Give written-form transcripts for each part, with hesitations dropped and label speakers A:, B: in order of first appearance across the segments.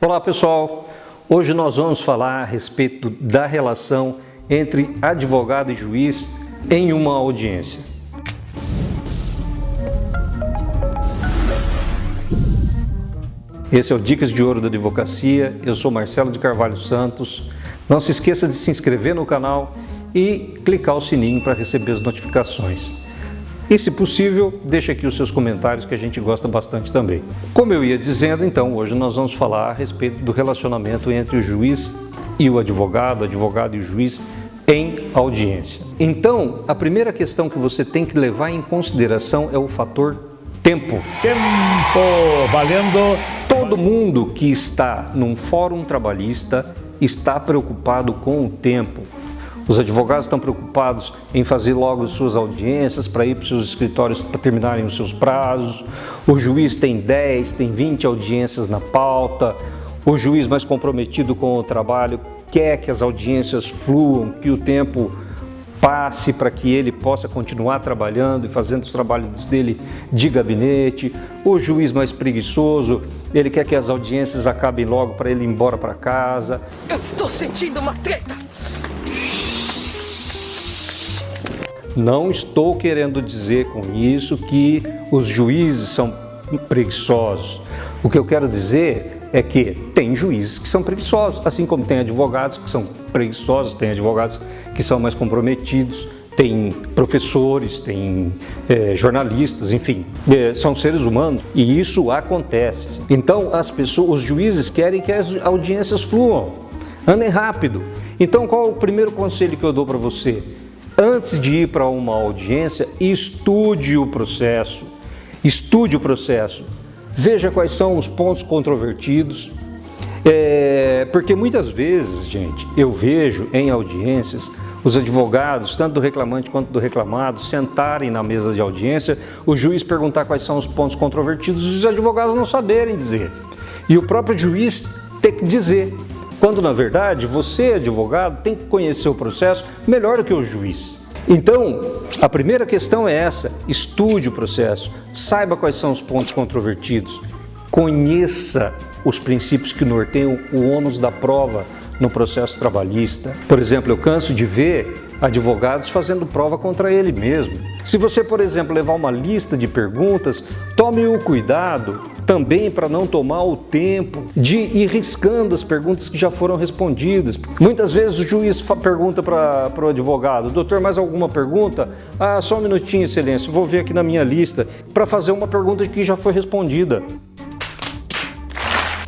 A: Olá pessoal, hoje nós vamos falar a respeito da relação entre advogado e juiz em uma audiência. Esse é o Dicas de Ouro da Advocacia, eu sou Marcelo de Carvalho Santos. Não se esqueça de se inscrever no canal e clicar o sininho para receber as notificações. E, se possível, deixe aqui os seus comentários que a gente gosta bastante também. Como eu ia dizendo, então, hoje nós vamos falar a respeito do relacionamento entre o juiz e o advogado e o juiz em audiência. Então, a primeira questão que você tem que levar em consideração é o fator tempo.
B: Tempo! Valendo!
A: Todo mundo que está num fórum trabalhista está preocupado com o tempo. Os advogados estão preocupados em fazer logo suas audiências para ir para os seus escritórios para terminarem os seus prazos. O juiz tem 10, tem 20 audiências na pauta. O juiz mais comprometido com o trabalho quer que as audiências fluam, que o tempo passe para que ele possa continuar trabalhando e fazendo os trabalhos dele de gabinete. O juiz mais preguiçoso, ele quer que as audiências acabem logo para ele ir embora para casa.
C: Eu estou sentindo uma treta!
A: Não estou querendo dizer com isso que os juízes são preguiçosos. O que eu quero dizer é que tem juízes que são preguiçosos, assim como tem advogados que são preguiçosos, tem advogados que são mais comprometidos, tem professores, tem jornalistas, enfim, são seres humanos e isso acontece. Então os juízes querem que as audiências fluam, andem rápido. Então qual é o primeiro conselho que eu dou para você? Antes de ir para uma audiência, estude o processo. Estude o processo. Veja quais são os pontos controvertidos. Porque muitas vezes, gente, eu vejo em audiências os advogados, tanto do reclamante quanto do reclamado, sentarem na mesa de audiência, o juiz perguntar quais são os pontos controvertidos e os advogados não saberem dizer. E o próprio juiz ter que dizer. Quando, na verdade, você, advogado, tem que conhecer o processo melhor do que o juiz. Então, a primeira questão é essa: estude o processo, saiba quais são os pontos controvertidos, conheça os princípios que norteiam o ônus da prova no processo trabalhista. Por exemplo, eu canso de ver advogados fazendo prova contra ele mesmo. Se você, por exemplo, levar uma lista de perguntas, tome o cuidado também para não tomar o tempo de ir riscando as perguntas que já foram respondidas. Muitas vezes o juiz pergunta para o advogado: doutor, mais alguma pergunta? Ah, só um minutinho, excelência, vou ver aqui na minha lista, para fazer uma pergunta que já foi respondida.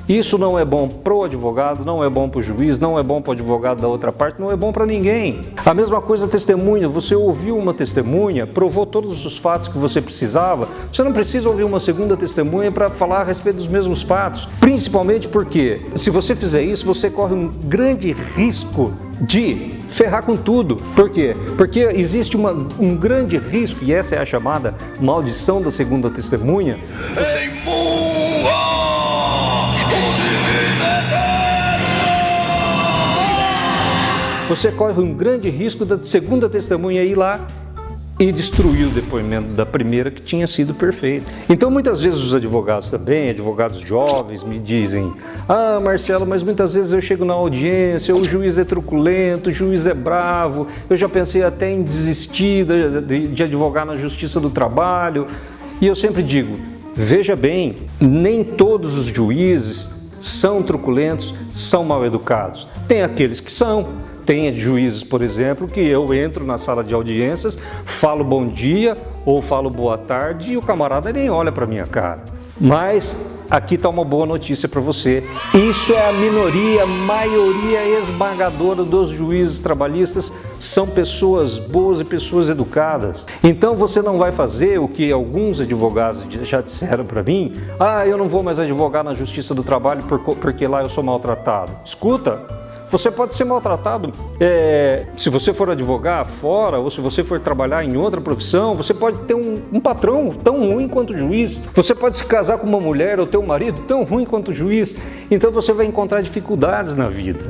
A: Isso não é bom para o advogado, não é bom para o juiz, não é bom para o advogado da outra parte, não é bom para ninguém. A mesma coisa a testemunha, você ouviu uma testemunha, provou todos os fatos que você precisava, você não precisa ouvir uma segunda testemunha para falar a respeito dos mesmos fatos. Principalmente porque, se você fizer isso, você corre um grande risco de ferrar com tudo. Por quê? Porque existe um grande risco, e essa é a chamada maldição da segunda testemunha. Você corre um grande risco da segunda testemunha ir lá e destruir o depoimento da primeira, que tinha sido perfeito. Então, muitas vezes os advogados também, advogados jovens, me dizem: ah, Marcelo, mas muitas vezes eu chego na audiência, o juiz é truculento, o juiz é bravo, eu já pensei até em desistir de advogar na Justiça do Trabalho. E eu sempre digo: veja bem, nem todos os juízes são truculentos, são mal educados. Tem aqueles que são. Tem juízes, por exemplo, que eu entro na sala de audiências, falo bom dia ou falo boa tarde e o camarada nem olha para minha cara. Mas aqui está uma boa notícia para você. Isso é a minoria, a maioria esmagadora dos juízes trabalhistas são pessoas boas e pessoas educadas. Então você não vai fazer o que alguns advogados já disseram para mim: ah, eu não vou mais advogar na Justiça do Trabalho porque lá eu sou maltratado. Escuta! Você pode ser maltratado se você for advogar fora ou se você for trabalhar em outra profissão. Você pode ter um patrão tão ruim quanto o juiz. Você pode se casar com uma mulher ou ter um marido tão ruim quanto o juiz. Então você vai encontrar dificuldades na vida.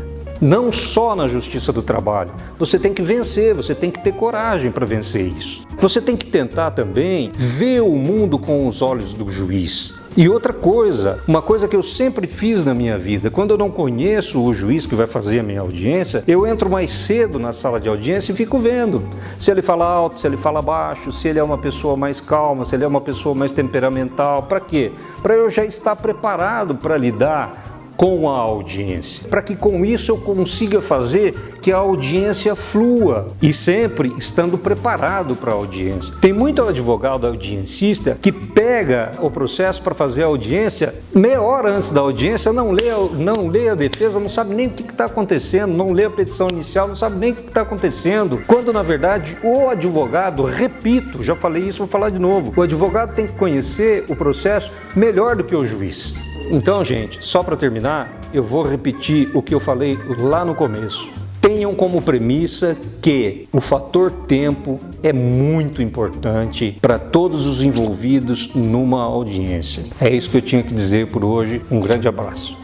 A: não só na justiça do trabalho. Você tem que vencer, você tem que ter coragem para vencer isso. Você tem que tentar também ver o mundo com os olhos do juiz. E outra coisa, uma coisa que eu sempre fiz na minha vida, quando eu não conheço o juiz que vai fazer a minha audiência, eu entro mais cedo na sala de audiência e fico vendo se ele fala alto, se ele fala baixo, se ele é uma pessoa mais calma, se ele é uma pessoa mais temperamental. Para quê? Para eu já estar preparado para lidar com a audiência, para que com isso eu consiga fazer que a audiência flua e sempre estando preparado para a audiência. Tem muito advogado audiencista que pega o processo para fazer a audiência meia hora antes da audiência, não lê a defesa, não sabe nem o que está acontecendo, não lê a petição inicial, não sabe nem o que está acontecendo, quando na verdade o advogado, repito, já falei isso, vou falar de novo, o advogado tem que conhecer o processo melhor do que o juiz. Então, gente, só para terminar, eu vou repetir o que eu falei lá no começo. Tenham como premissa que o fator tempo é muito importante para todos os envolvidos numa audiência. É isso que eu tinha que dizer por hoje. Um grande abraço.